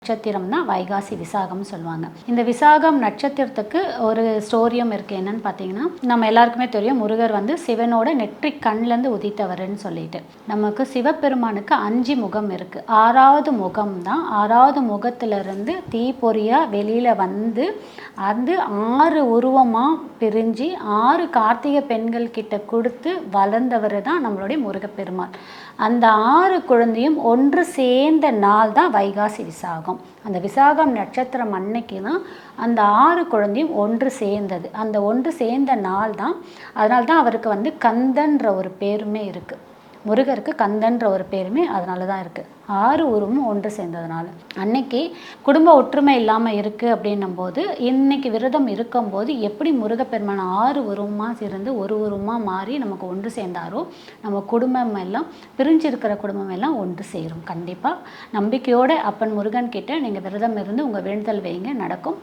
நட்சத்திரம் தான் வைகாசி விசாகம்னு சொல்லுவாங்க. இந்த விசாகம் நட்சத்திரத்துக்கு ஒரு ஸ்டோரியும் இருக்குது. என்னன்னு பார்த்தீங்கன்னா, நம்ம எல்லாருக்குமே தெரியும் முருகர் வந்து சிவனோட நெற்றி கண்லேருந்து உதித்தவர்னு சொல்லிட்டு. நமக்கு சிவபெருமானுக்கு 5 முகம் இருக்குது. 6வது முகம் தான், 6வது முகத்திலிருந்து தீப்பொறியாக வெளியில் வந்து அது 6 உருவமாக பிரிஞ்சு 6 கார்த்திகை பெண்கள் கிட்ட கொடுத்து வளர்ந்தவர் தான் நம்மளுடைய முருகப்பெருமாள். அந்த 6 குழந்தையும் ஒன்று சேர்ந்த நாள் தான் வைகாசி விசாகம். அந்த விசாகம் நட்சத்திரம் அன்னைக்கு தான் அந்த 6 குழந்தையும் ஒன்று சேர்ந்தது. அந்த ஒன்று சேர்ந்த நாள் தான், அதனால தான் அவருக்கு வந்து கந்தன்ற ஒரு பேருமே இருக்குது. முருகருக்கு கந்தன்ற ஒரு பேருமே அதனால தான் இருக்குது. 6 உருவமும் ஒன்று சேர்ந்ததுனால. அன்னைக்கு குடும்ப ஒற்றுமை இல்லாமல் இருக்குது அப்படின்னும் போது, இன்னைக்கு விரதம் இருக்கும்போது எப்படி முருகப்பெருமான் 6 உருவமாக இருந்து ஒரு உருவமாக மாறி நமக்கு ஒன்று சேர்ந்தாரோ, நம்ம குடும்பம் எல்லாம் பிரிஞ்சிருக்கிற குடும்பம் எல்லாம் ஒன்று சேரும். கண்டிப்பாக நம்பிக்கையோடு அப்பன் முருகன் கிட்ட நீங்கள் விரதம் இருந்து உங்கள் வேண்டுதல் வைங்க, நடக்கும்.